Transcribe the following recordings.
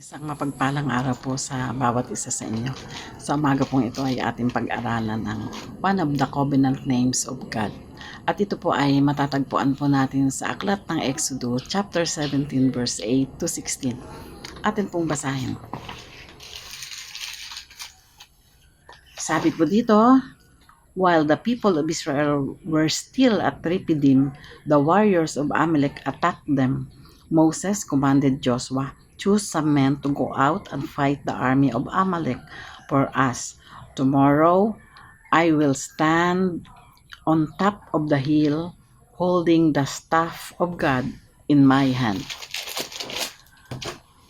Isang mapagpalang araw po sa bawat isa sa inyo. Sa umaga pong ito ay ating pag-aralan ng one of the covenant names of God. At ito po ay matatagpuan po natin sa aklat ng Exodo chapter 17 verse 8 to 16. Atin pong basahin. Sabi po dito, while the people of Israel were still at Rephidim, the warriors of Amalek attacked them. Moses commanded Joshua, choose some men to go out and fight the army of Amalek for us. Tomorrow, I will stand on top of the hill, holding the staff of God in my hand.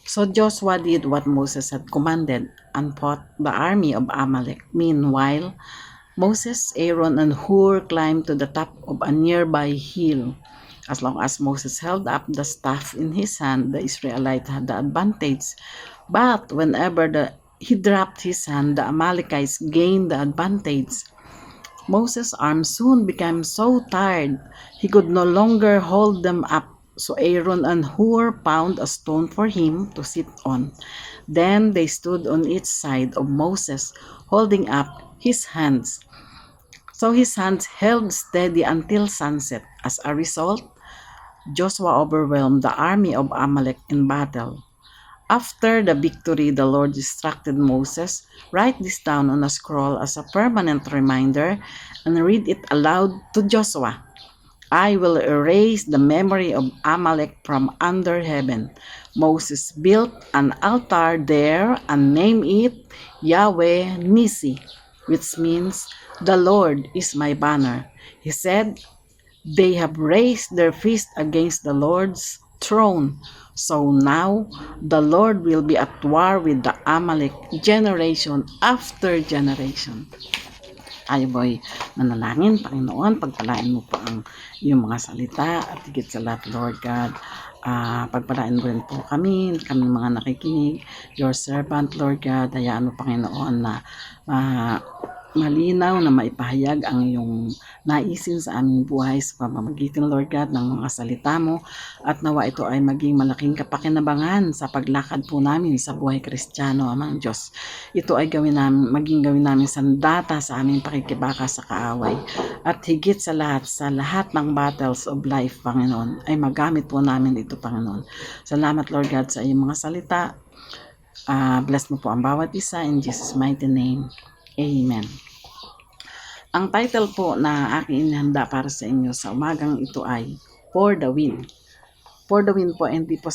So Joshua did what Moses had commanded and fought the army of Amalek. Meanwhile, Moses, Aaron, and Hur climbed to the top of a nearby hill. As long as Moses held up the staff in his hand, the Israelites had the advantage. But whenever he dropped his hand, the Amalekites gained the advantage. Moses' arms soon became so tired, he could no longer hold them up. So Aaron and Hur found a stone for him to sit on. Then they stood on each side of Moses, holding up his hands. So his hands held steady until sunset. As a result, Joshua overwhelmed the army of Amalek in battle. After the victory, the Lord instructed Moses, write this down on a scroll as a permanent reminder and read it aloud to Joshua. I will erase the memory of Amalek from under heaven. Moses built an altar there and named it Yahweh Nisi, which means the Lord is my banner. He said, they have raised their fist against the Lord's throne. So now the Lord will be at war with the Amalek generation after generation. Tayo boy manalangin, Panginoon, pagpalain mo po ang iyong mga salita at higit sa lahat, Lord God, pagpalain mo rin po kami mga nakikinig, your servant, Lord God, hayaan mo, Panginoon, na malinaw na maipahayag ang iyong naisin sa aming buhay sa pamamagitan, Lord God, ng mga salita mo, at nawa ito ay maging malaking kapakinabangan sa paglakad po namin sa buhay Kristiyano, Amang Diyos. Ito ay maging gawin namin sandata sa aming pakikibaka sa kaaway, at higit sa lahat ng battles of life, Panginoon, ay magamit po namin ito, Panginoon. Salamat, Lord God, sa iyong mga salita. Bless mo po ang bawat isa in Jesus' mighty name. Amen. Ang title po na aking inihanda para sa inyo sa umagang ito ay For the Win. For the Win po, hindi po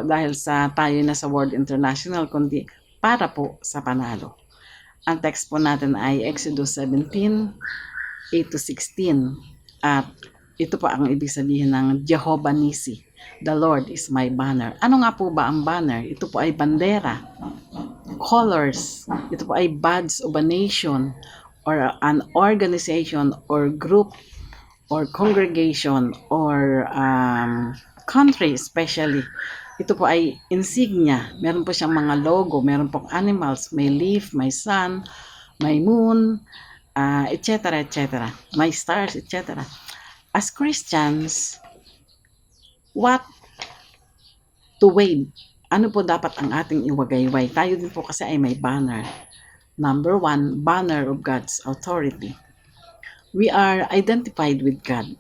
dahil sa tayo na sa World International, kundi para po sa panalo. Ang text po natin ay Exodus 17, 8 to 16. At ito po ang ibig sabihin ng Jehovah Nisi. The Lord is my banner. Ano nga po ba ang banner? Ito po ay bandera, colors. Ito po ay badge of a nation or an organization or group or congregation or country especially. Ito po ay insignia. Meron po siyang mga logo, meron pong animals, may leaf, may sun, may moon, etc. etc. May stars, etc. As Christians, what to wave? Ano po dapat ang ating iwagayway? Tayo din po kasi ay may banner. Number 1, banner of God's authority. We are identified with God.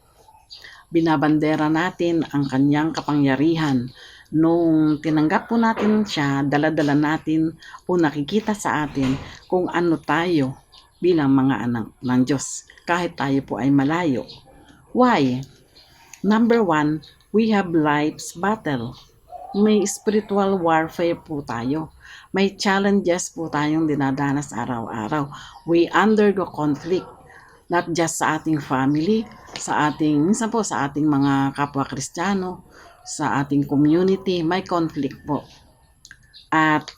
Binabandera natin ang kanyang kapangyarihan. Nung tinanggap po natin siya, dala-dala natin o nakikita sa atin kung ano tayo bilang mga anak ng Diyos, kahit tayo po ay malayo. Why? Number 1, we have life's battle. May spiritual warfare po tayo. May challenges po tayong dinadanas araw-araw. We undergo conflict, not just sa ating family, minsan po sa ating mga kapwa Kristiyano, sa ating community, may conflict po. At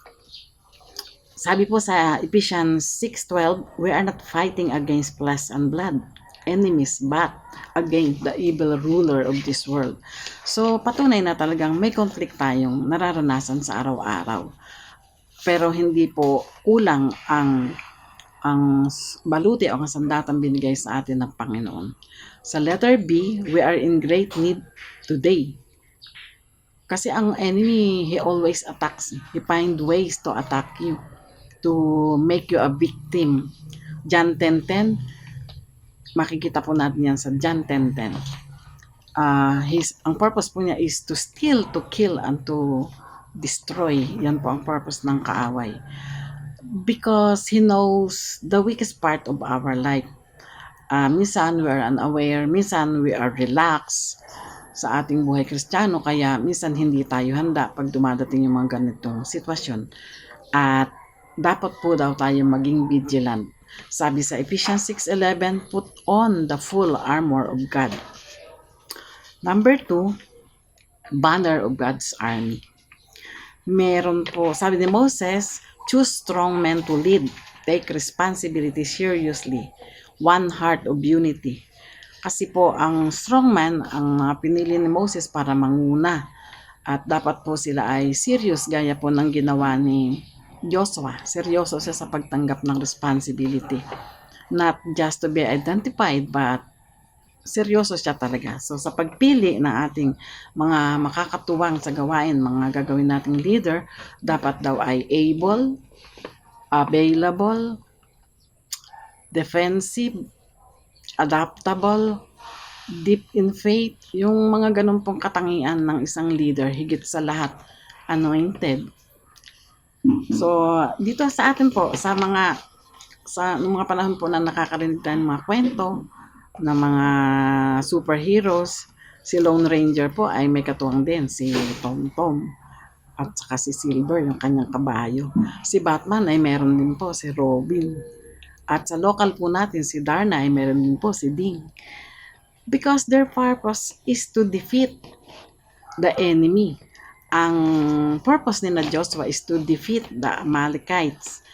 sabi po sa Ephesians 6:12, we are not fighting against flesh and blood, enemies, but against the evil ruler of this world. So, patunay na talagang may conflict tayong nararanasan sa araw-araw. Pero hindi po kulang ang baluti o ang sandatang binigay sa atin ng Panginoon. Sa letter B, we are in great need today. Kasi ang enemy, he always attacks. He find ways to attack you, to make you a victim. John 10:10, makikita po natin yan sa John 10:10. Ang purpose po niya is to steal, to kill, and to destroy. Yan po ang purpose ng kaaway. Because he knows the weakest part of our life. Minsan we are unaware, minsan we are relaxed sa ating buhay Kristiyano, kaya minsan hindi tayo handa pag dumadating yung mga ganitong sitwasyon. At dapat po daw tayo maging vigilant. Sabi sa Ephesians 6:11, put on the full armor of God. Number 2, banner of God's army. Meron po, sabi ni Moses, choose strong men to lead. Take responsibility seriously. One heart of unity. Kasi po ang strong man ang pinili ni Moses para manguna. At dapat po sila ay serious gaya po ng ginawa ni Joshua. Seryoso siya sa pagtanggap ng responsibility. Not just to be identified, but seryoso siya talaga. So sa pagpili ng ating mga makakatuwang sa gawain, mga gagawin nating leader, dapat daw ay able, available, defensive, adaptable, deep in faith, yung mga ganun pong katangian ng isang leader, higit sa lahat, anointed. So, dito sa atin po, sa mga panahon po na nakakarinig tayo ng mga kwento, ng mga superheroes, si Lone Ranger po ay may katuwang din, si Tom Tom, at saka si Silver, yung kanyang kabayo. Si Batman ay meron din po, si Robin. At sa local po natin, si Darna ay meron din po, si Ding. Because their purpose is to defeat the enemy. Ang purpose ni na Joshua is to defeat the Amalekites.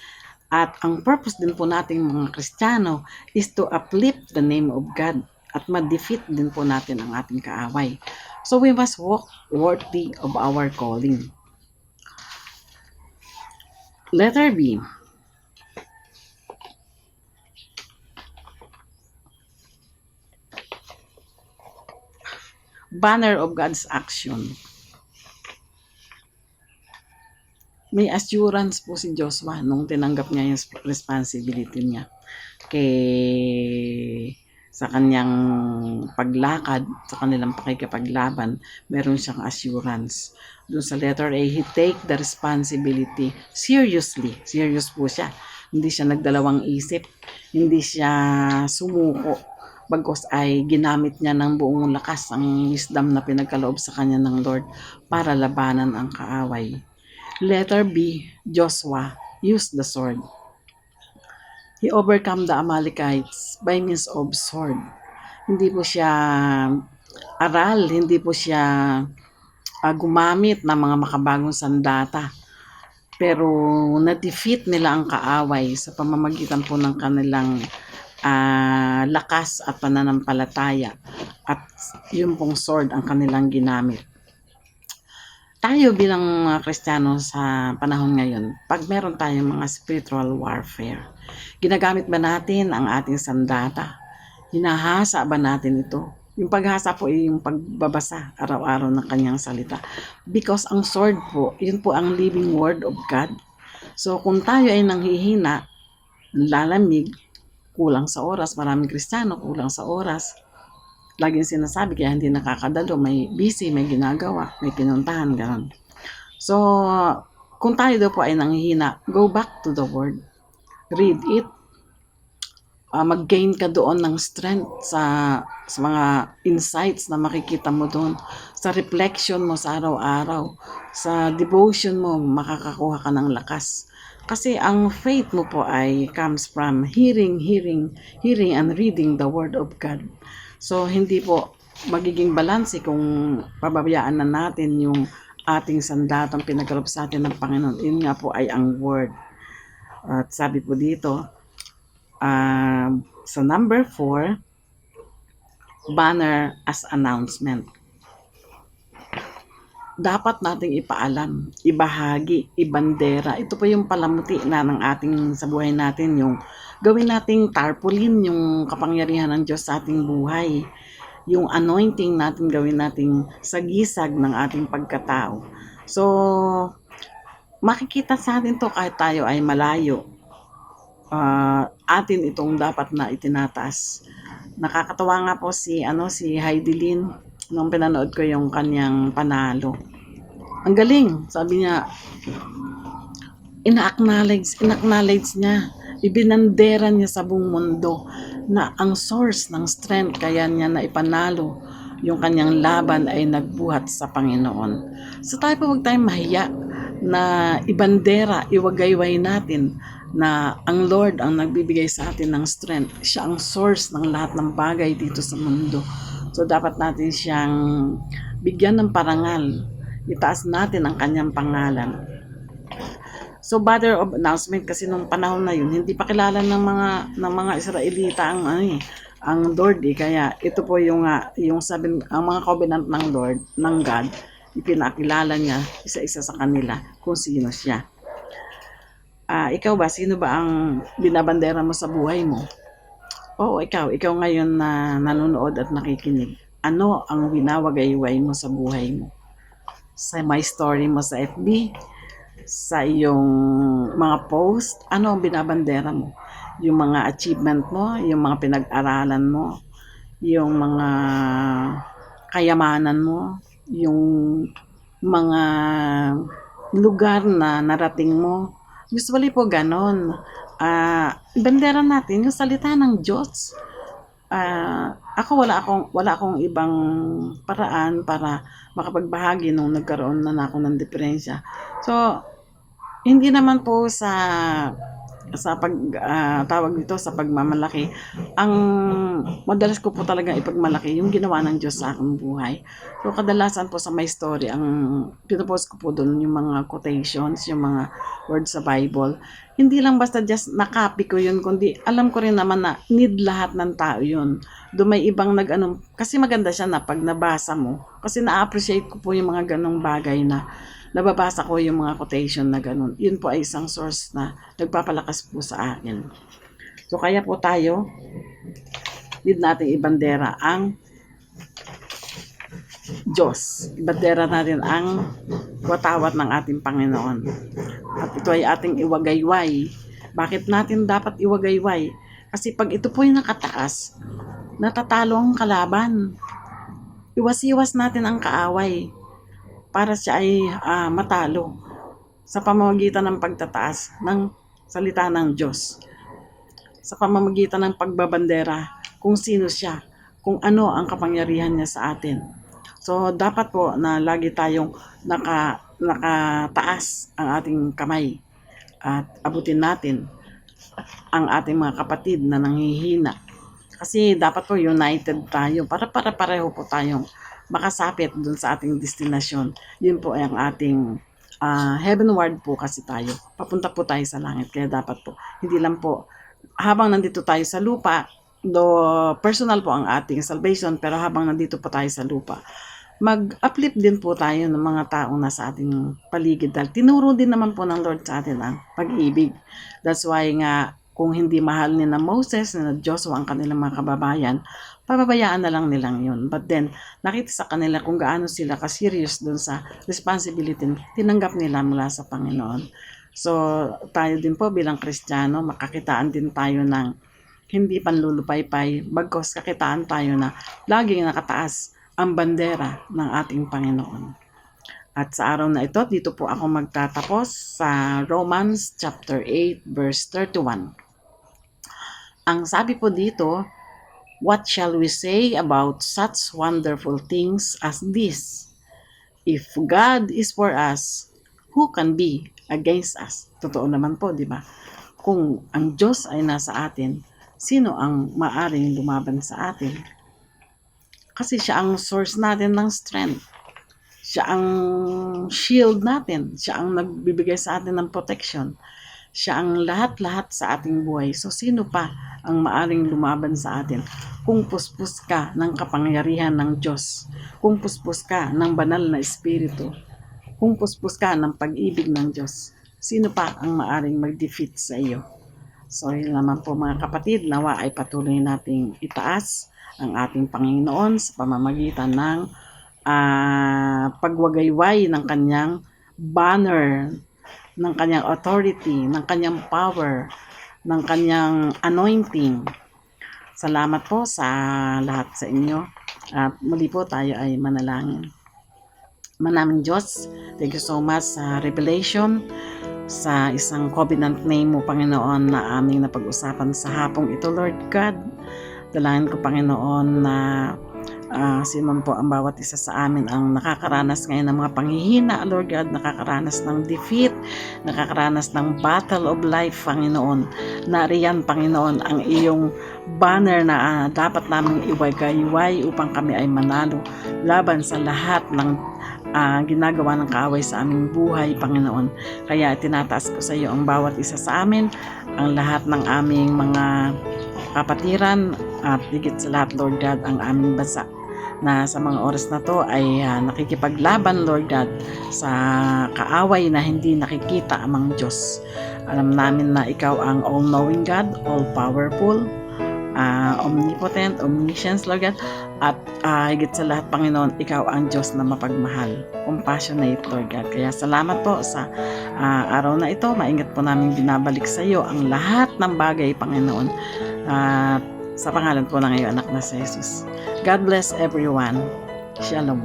At ang purpose din po nating mga Kristiyano is to uplift the name of God at ma-defeat din po natin ang ating kaaway. So we must walk worthy of our calling. Letter B. Banner of God's action. May assurance po si Joshua nung tinanggap niya yung responsibility niya sa kanyang paglakad, sa kanilang pakikipaglaban, meron siyang assurance. Doon sa letter A, he take the responsibility seriously. Serious po siya. Hindi siya nagdalawang isip, hindi siya sumuko. Bagkus ay ginamit niya ng buong lakas ang wisdom na pinagkaloob sa kanya ng Lord para labanan ang kaaway. Letter B, Joshua used the sword. He overcome the Amalekites by means of sword. Hindi po siya aral, hindi po siya gumamit ng mga makabagong sandata. Pero na-defeat nila ang kaaway sa pamamagitan po ng kanilang lakas at pananampalataya, at yung pong sword ang kanilang ginamit. Tayo bilang mga Kristiyano sa panahon ngayon, pag meron tayong mga spiritual warfare, ginagamit ba natin ang ating sandata? Hinahasa ba natin ito? Yung paghasa po ay yung pagbabasa araw-araw ng kanyang salita. Because ang sword po, yun po ang living word of God. So kung tayo ay nanghihina, lalamig, kulang sa oras, maraming Kristiyano kulang sa oras. Laging sinasabi kaya hindi nakakadalo, may busy, may ginagawa, may pinuntahan, gano'n. So, kung tayo daw po ay nanghihina, go back to the word. Read it. Mag-gain ka doon ng strength sa mga insights na makikita mo doon. Sa reflection mo sa araw-araw. Sa devotion mo, makakakuha ka ng lakas. Kasi ang faith mo po ay comes from hearing and reading the word of God. So hindi po magiging balanse kung pababayaan na natin yung ating sandatang pinagkaloob sa atin ng Panginoon. Yun nga po ay ang word. At sabi po dito, sa number 4, banner as announcement. Dapat nating ipaalam, ibahagi, ibandera. Ito po yung palamuti na ng ating sa buhay natin, yung gawin nating tarpaulin yung kapangyarihan ng Diyos sa ating buhay. yung anointing natin gawin nating sagisag ng ating pagkatao. So, makikita sa atin to kahit tayo ay malayo. Atin itong dapat na itinataas. Nakakatawa nga po si Heidi Lin nung pinanood ko yung kanyang panalo. Ang galing, sabi niya, ina-acknowledge niya, ibinandera niya sa buong mundo na ang source ng strength kaya niya na ipanalo yung kanyang laban ay nagbuhat sa Panginoon. So tayo po huwag tayong mahiya na ibandera, iwagayway natin na ang Lord ang nagbibigay sa atin ng strength. Siya ang source ng lahat ng bagay dito sa mundo. So dapat natin siyang bigyan ng parangal. Itaas natin ang kanyang pangalan. So battle of announcement kasi nung panahon na yun, hindi pa kilala ng mga Israelita ang Lord kaya ito po yung ang mga covenant ng Lord, ng God, ipinakilala niya isa-isa sa kanila kung sino siya. Ikaw ba, sino ba ang binabandera mo sa buhay mo? Oo, ikaw ngayon na nanonood at nakikinig. Ano ang winawagayway mo sa buhay mo? Sa my story mo sa FB, sa iyong mga post, ano ang binabandera mo? Yung mga achievement mo, yung mga pinag-aralan mo, yung mga kayamanan mo, yung mga lugar na narating mo. Usually po ganon. Bandera natin yung salita ng Diyos. Ako wala akong ibang paraan para makapagbahagi nung nagkaroon na ako ng depresya. So, hindi naman po sa tawag dito sa pagmamalaki. Ang madalas ko po talaga ipagmalaki yung ginawa ng Diyos sa aking buhay. So kadalasan po sa my story, ang pinupost ko po doon yung mga quotations, yung mga words sa Bible. Hindi lang basta just nakopy ko yun, kundi alam ko rin naman na need lahat ng tao yun. Doon may ibang kasi maganda siya na pag nabasa mo, kasi na-appreciate ko po yung mga ganong bagay na nababasa ko yung mga quotation na ganun. Yun po ay isang source na nagpapalakas po sa akin. So kaya po tayo, need natin ibandera ang Diyos. Ibandera natin ang watawat ng ating Panginoon. At ito ay ating iwagayway. Bakit natin dapat iwagayway? Kasi pag ito po yung nakataas, natatalo ang kalaban. Iwas-iwas natin ang kaaway para siya ay matalo sa pamamagitan ng pagtataas ng salita ng Diyos, sa pamamagitan ng pagbabandera kung sino siya, kung ano ang kapangyarihan niya sa atin. So dapat po na lagi tayong nakataas ang ating kamay at abutin natin ang ating mga kapatid na nanghihina. Kasi dapat po united tayo para pareho po tayong makasapit dun sa ating destinasyon. Yun po ay ang ating heavenward po kasi tayo. Papunta po tayo sa langit. Kaya dapat po, hindi lang po, habang nandito tayo sa lupa, personal po ang ating salvation, pero habang nandito po tayo sa lupa, mag-uplift din po tayo ng mga taong nasa ating paligid. Dahil tinuro din naman po ng Lord sa atin ang pag-ibig. That's why nga, kung hindi mahal ni na Moses, na Joshua ang kanilang mga kababayan, pababayaan na lang nilang yun. But then, nakita sa kanila kung gaano sila ka-serious dun sa responsibility tinanggap nila mula sa Panginoon. So, tayo din po bilang Kristiyano, makakitaan din tayo ng hindi panlulupaypay, bagkos kakitaan tayo na laging nakataas ang bandera ng ating Panginoon. At sa araw na ito, dito po ako magtatapos sa Romans chapter 8 verse 31. Ang sabi po dito, what shall we say about such wonderful things as this? If God is for us, who can be against us? Totoo naman po, di ba? Kung ang Diyos ay nasa atin, sino ang maaring lumaban sa atin? Kasi siya ang source natin ng strength. Siya ang shield natin. Siya ang nagbibigay sa atin ng protection. Siya ang lahat-lahat sa ating buhay. So, sino pa ang maaring lumaban sa atin? Kung puspos ka ng kapangyarihan ng Diyos, kung puspos ka ng banal na Espiritu, kung puspos ka ng pag-ibig ng Diyos, sino pa ang maaring mag-defeat sa iyo? So yun naman po mga kapatid, nawa ay patuloy nating itaas ang ating Panginoon sa pamamagitan ng pagwagayway ng kanyang banner, ng kanyang authority, ng kanyang power, ng kanyang anointing. Salamat po sa lahat sa inyo. At muli po tayo ay manalangin. Manaming Diyos, thank you so much sa revelation, sa isang covenant name mo, Panginoon, na aming napag-usapan sa hapong ito, Lord God. Dalangin ko, Panginoon, na sino po ang bawat isa sa amin ang nakakaranas ngayon ng mga panghihina, Lord God, nakakaranas ng defeat, nakakaranas ng battle of life, Panginoon. Nariyan, Panginoon, ang iyong banner na dapat namin iwagayway upang kami ay manalo laban sa lahat ng ginagawa ng kaaway sa aming buhay, Panginoon. Kaya tinataas ko sa iyo ang bawat isa sa amin, ang lahat ng aming mga kapatiran, at higit sa lahat, Lord God, ang aming bansa na sa mga oras na to ay nakikipaglaban, Lord God, sa kaaway na hindi nakikita amang Diyos. Alam namin na ikaw ang all-knowing God, all-powerful, omnipotent, omniscient, Lord God, at higit sa lahat, Panginoon, ikaw ang Diyos na mapagmahal, compassionate, Lord God. Kaya salamat po sa araw na ito. Maingat po namin binabalik sa iyo ang lahat ng bagay, Panginoon, sa pangalan po ng iyong anak na si Jesus. God bless everyone. Shalom.